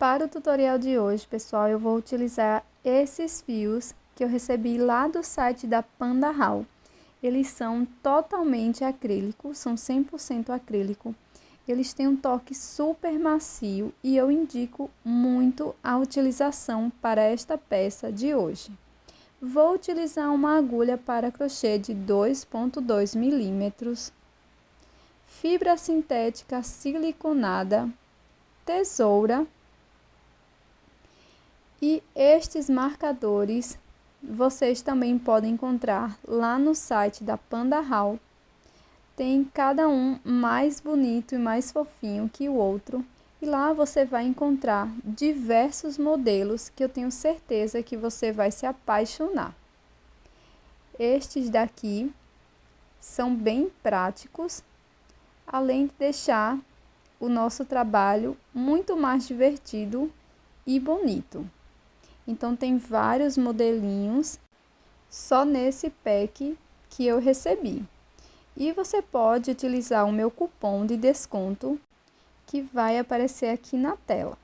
Para o tutorial de hoje, pessoal, eu vou utilizar esses fios que eu recebi lá do site da Panda Hall. Eles são totalmente acrílicos, são 100% acrílico. Eles têm um toque super macio e eu indico muito a utilização para esta peça de hoje. Vou utilizar uma agulha para crochê de 2,2 milímetros, fibra sintética siliconada, tesoura. E estes marcadores vocês também podem encontrar lá no site da Panda Hall. Tem cada um mais bonito e mais fofinho que o outro. E lá você vai encontrar diversos modelos que eu tenho certeza que você vai se apaixonar. Estes daqui são bem práticos, além de deixar o nosso trabalho muito mais divertido e bonito. Então, tem vários modelinhos só nesse pack que eu recebi. E você pode utilizar o meu cupom de desconto que vai aparecer aqui na tela.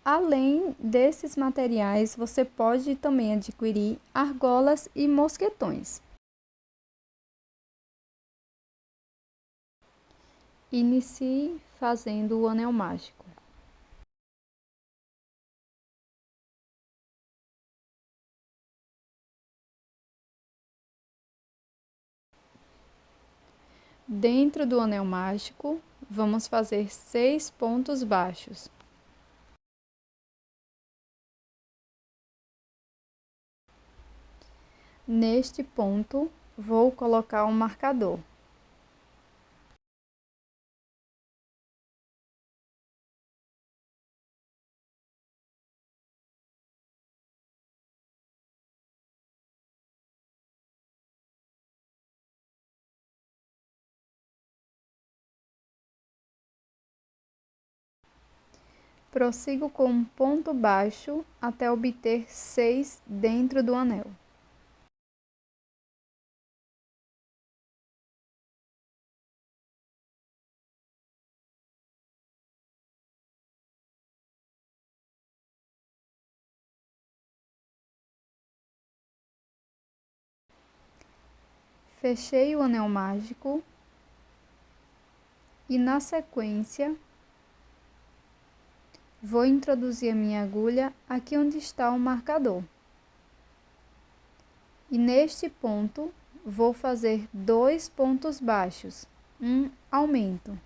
Além desses materiais, você pode também adquirir argolas e mosquetões. Inicie fazendo o anel mágico. Dentro do anel mágico, vamos fazer 6 pontos baixos. Neste ponto, vou colocar um marcador. Prossigo com um ponto baixo até obter 6 dentro do anel. Fechei o anel mágico e, na sequência, vou introduzir a minha agulha aqui onde está o marcador. E neste ponto, vou fazer 2 pontos baixos, um aumento.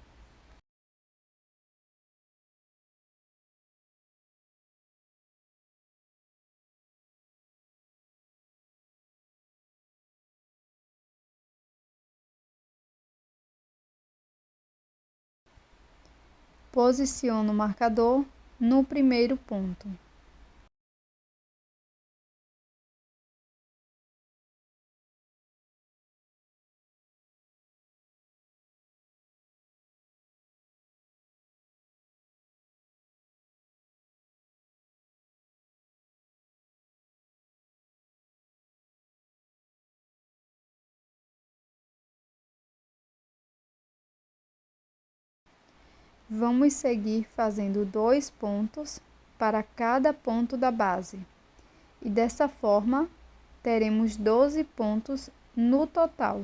Posiciono o marcador no primeiro ponto. Vamos seguir fazendo 2 pontos para cada ponto da base. E dessa forma, teremos 12 pontos no total.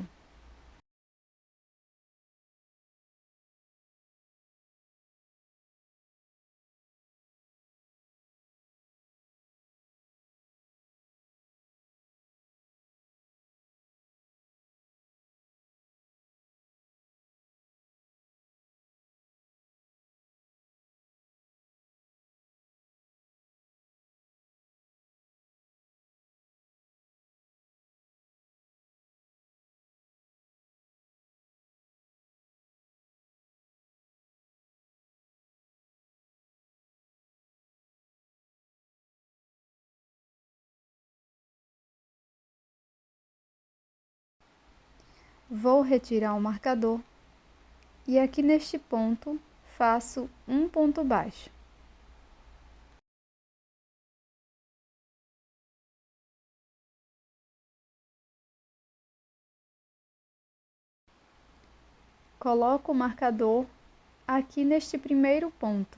Vou retirar o marcador e aqui neste ponto faço um ponto baixo. Coloco o marcador aqui neste primeiro ponto.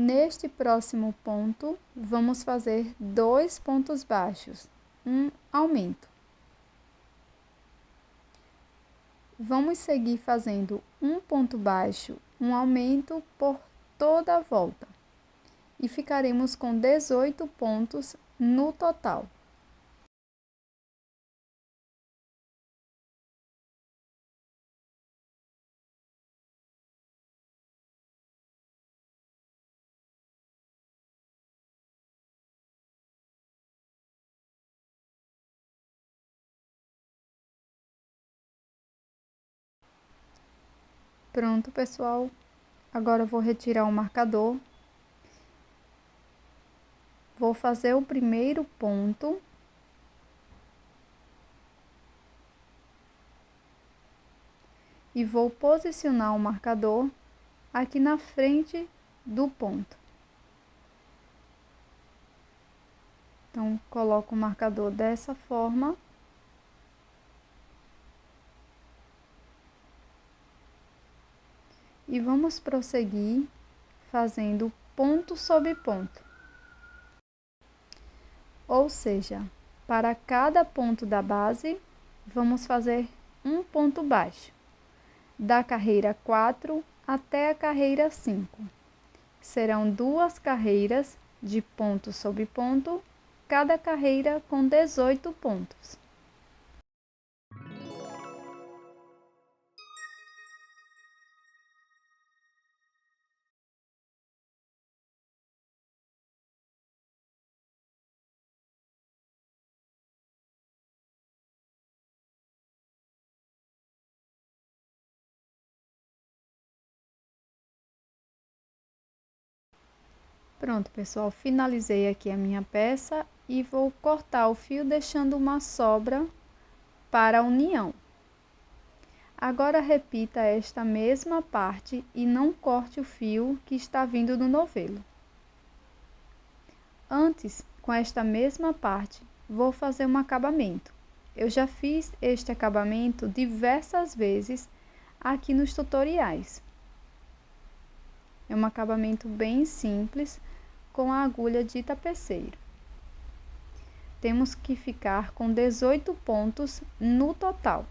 Neste próximo ponto, vamos fazer 2 pontos baixos, um aumento. Vamos seguir fazendo um ponto baixo, um aumento por toda a volta. E ficaremos com 18 pontos no total. Pronto, pessoal. Agora eu vou retirar o marcador. Vou fazer o primeiro ponto. E vou posicionar o marcador aqui na frente do ponto. Então, coloco o marcador dessa forma. E vamos prosseguir fazendo ponto sobre ponto. Ou seja, para cada ponto da base, vamos fazer um ponto baixo, da carreira 4 até a carreira 5. Serão 2 carreiras de ponto sobre ponto, cada carreira com 18 pontos. Pronto, pessoal, finalizei aqui a minha peça e vou cortar o fio deixando uma sobra para a união. Agora repita esta mesma parte e não corte o fio que está vindo do novelo. Antes, com esta mesma parte, vou fazer um acabamento. Eu já fiz este acabamento diversas vezes aqui nos tutoriais. É um acabamento bem simples, com a agulha de tapeceiro. Temos que ficar com 18 pontos no total.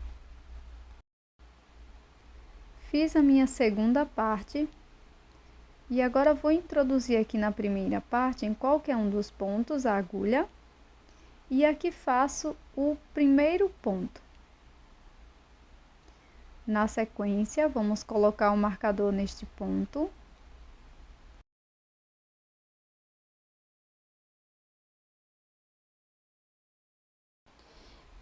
Fiz a minha segunda parte e agora vou introduzir aqui na primeira parte, em qualquer um dos pontos, a agulha. E aqui faço o primeiro ponto. Na sequência, vamos colocar o marcador neste ponto.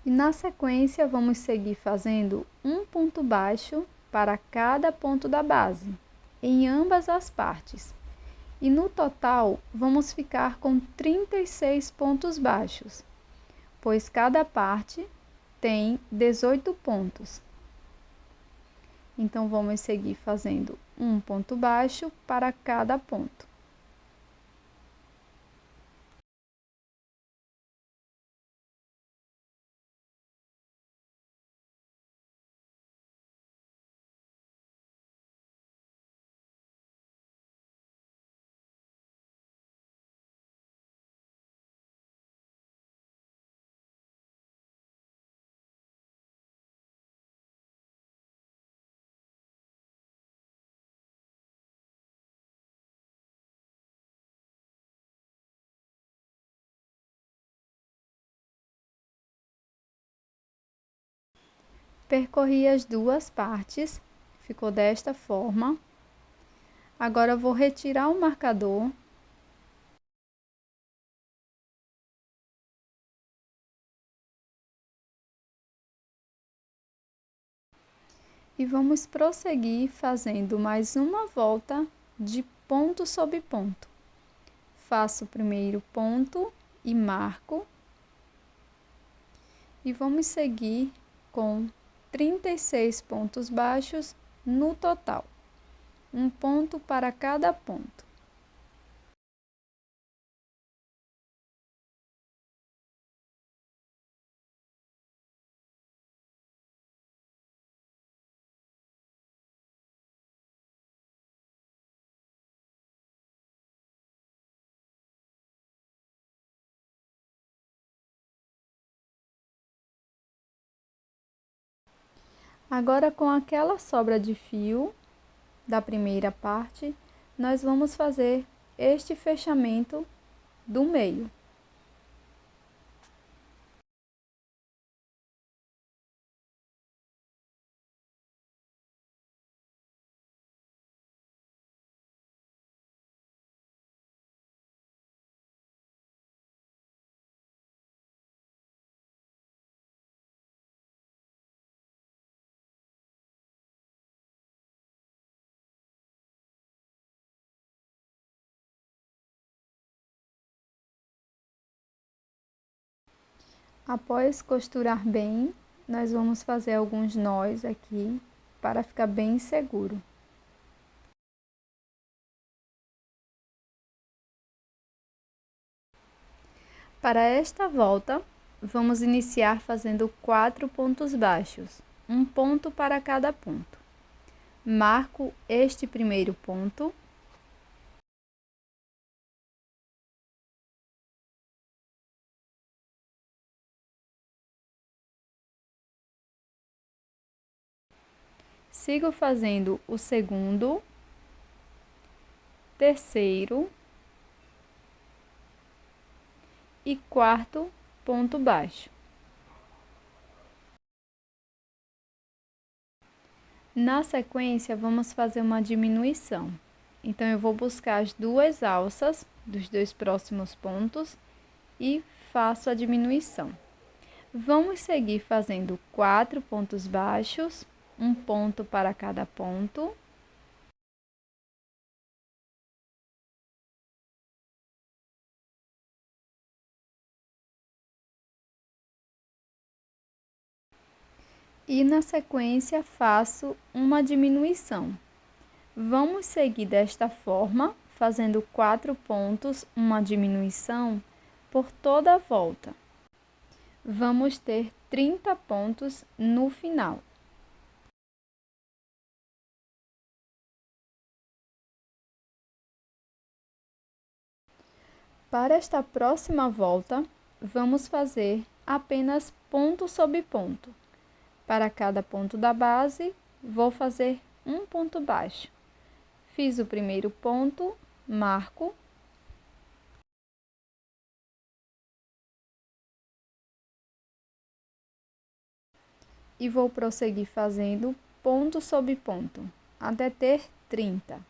E na sequência, vamos seguir fazendo um ponto baixo para cada ponto da base, em ambas as partes. E no total, vamos ficar com 36 pontos baixos, pois cada parte tem 18 pontos. Então, vamos seguir fazendo um ponto baixo para cada ponto. Percorri as duas partes, ficou desta forma. Agora eu vou retirar o marcador. E vamos prosseguir fazendo mais uma volta de ponto sobre ponto. Faço o primeiro ponto e marco. E vamos seguir com 36 pontos baixos no total. Um ponto para cada ponto. Agora, com aquela sobra de fio da primeira parte, nós vamos fazer este fechamento do meio. Após costurar bem, nós vamos fazer alguns nós aqui para ficar bem seguro. Para esta volta, vamos iniciar fazendo 4 pontos baixos, um ponto para cada ponto. Marco este primeiro ponto. Sigo fazendo o segundo, terceiro e quarto ponto baixo. Na sequência, vamos fazer uma diminuição. Então, eu vou buscar as duas alças dos dois próximos pontos e faço a diminuição. Vamos seguir fazendo 4 pontos baixos, um ponto para cada ponto. E na sequência faço uma diminuição. Vamos seguir desta forma, fazendo 4 pontos, uma diminuição por toda a volta. Vamos ter 30 pontos no final. Para esta próxima volta, vamos fazer apenas ponto sobre ponto. Para cada ponto da base, vou fazer um ponto baixo. Fiz o primeiro ponto, marco. E vou prosseguir fazendo ponto sobre ponto, até ter 30.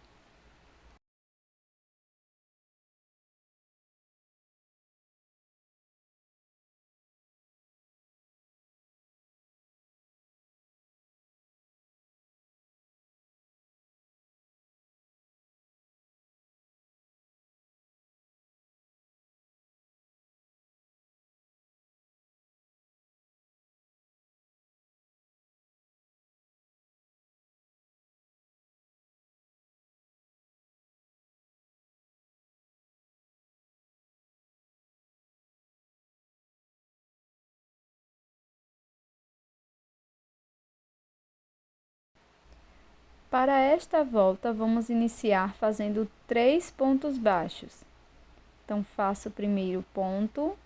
Para esta volta, vamos iniciar fazendo 3 pontos baixos. Então, faço o primeiro ponto,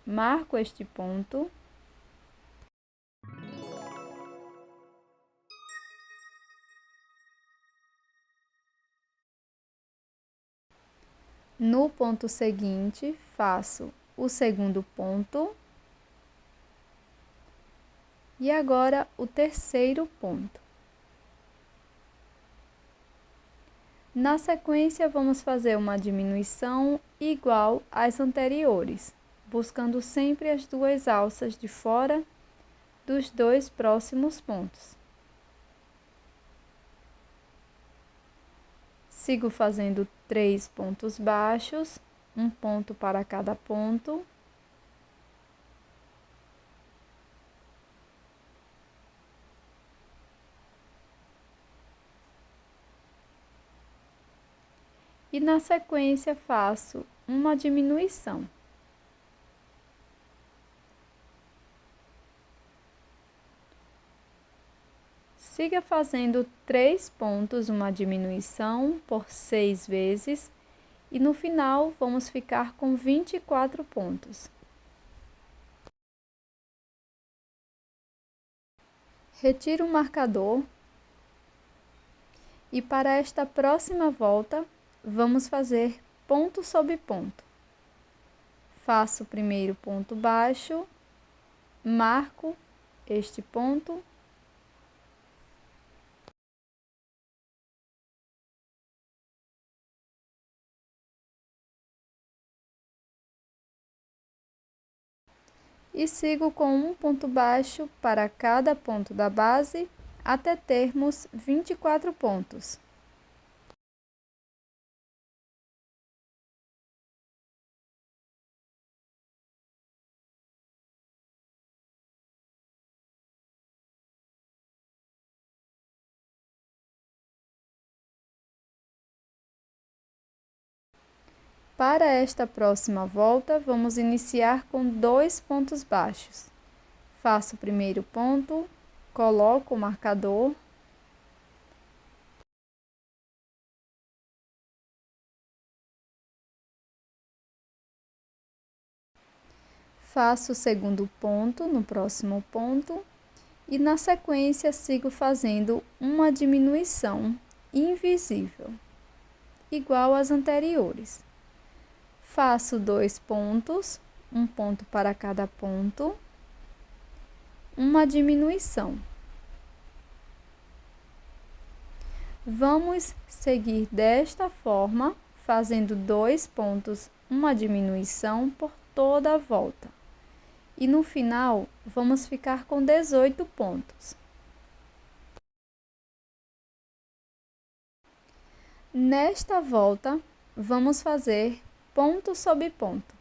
marco este ponto. No ponto seguinte, faço o segundo ponto. E agora, o terceiro ponto. Na sequência, vamos fazer uma diminuição igual às anteriores, buscando sempre as duas alças de fora dos dois próximos pontos. Sigo fazendo 3 pontos baixos, um ponto para cada ponto. E na sequência faço uma diminuição. Siga fazendo 3 pontos, uma diminuição por 6 vezes e no final vamos ficar com 24 pontos. Retiro o marcador e para esta próxima volta, vamos fazer ponto sobre ponto. Faço o primeiro ponto baixo, marco este ponto e sigo com um ponto baixo para cada ponto da base até termos 24 pontos. Para esta próxima volta, vamos iniciar com 2 pontos baixos. Faço o primeiro ponto, coloco o marcador, faço o segundo ponto no próximo ponto e na sequência sigo fazendo uma diminuição invisível, igual às anteriores. Faço 2 pontos, um ponto para cada ponto, uma diminuição. Vamos seguir desta forma, fazendo 2 pontos, uma diminuição por toda a volta. E no final, vamos ficar com 18 pontos. Nesta volta, vamos fazer ponto sobre ponto.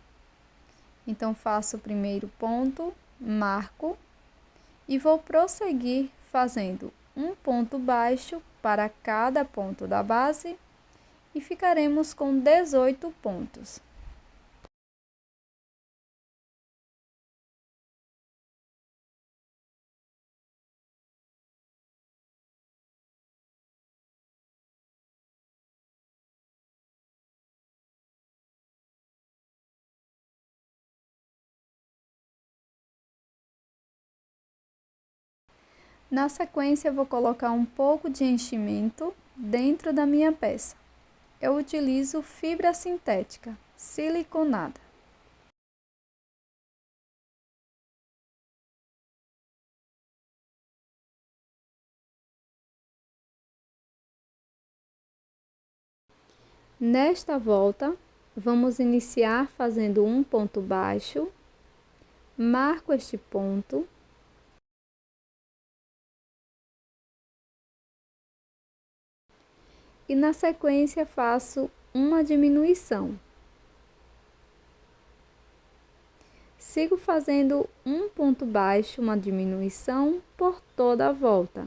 Então, faço o primeiro ponto, marco e vou prosseguir fazendo um ponto baixo para cada ponto da base e ficaremos com 18 pontos. Na sequência, vou colocar um pouco de enchimento dentro da minha peça. Eu utilizo fibra sintética, siliconada. Nesta volta, vamos iniciar fazendo um ponto baixo, marco este ponto, e na sequência faço uma diminuição. Sigo fazendo um ponto baixo, uma diminuição por toda a volta.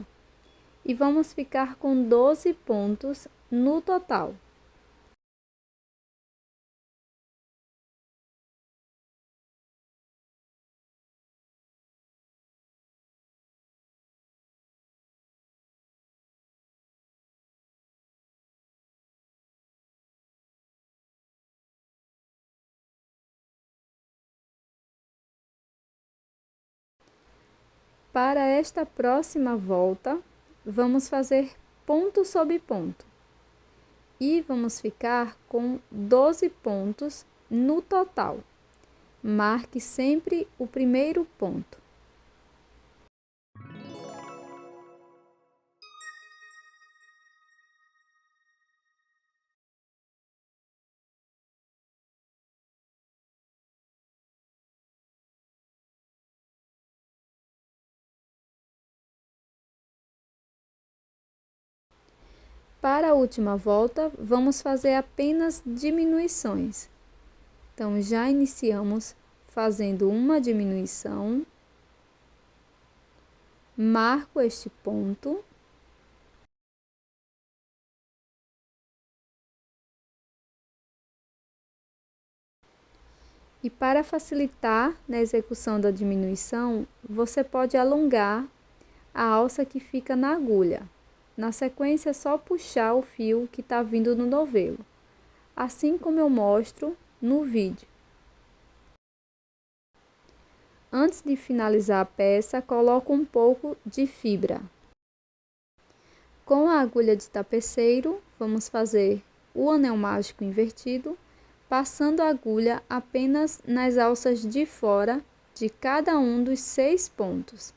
E vamos ficar com 12 pontos no total. Para esta próxima volta, vamos fazer ponto sobre ponto. E vamos ficar com 12 pontos no total. Marque sempre o primeiro ponto. Para a última volta, vamos fazer apenas diminuições. Então, já iniciamos fazendo uma diminuição, marco este ponto, e para facilitar na execução da diminuição, você pode alongar a alça que fica na agulha. Na sequência, é só puxar o fio que está vindo no novelo, assim como eu mostro no vídeo. Antes de finalizar a peça, coloco um pouco de fibra. Com a agulha de tapeceiro, vamos fazer o anel mágico invertido, passando a agulha apenas nas alças de fora de cada um dos 6 pontos.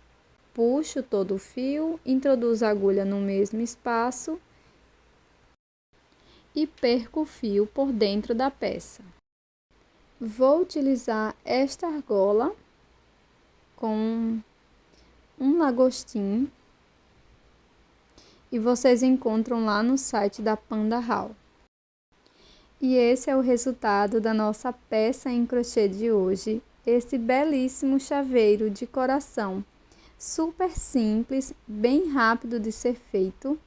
Puxo todo o fio, introduzo a agulha no mesmo espaço e perco o fio por dentro da peça. Vou utilizar esta argola com um lagostim e vocês encontram lá no site da Panda Hall. E esse é o resultado da nossa peça em crochê de hoje, esse belíssimo chaveiro de coração, super simples, bem rápido de ser feito.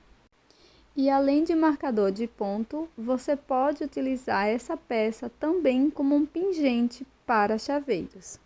E além de marcador de ponto, você pode utilizar essa peça também como um pingente para chaveiros.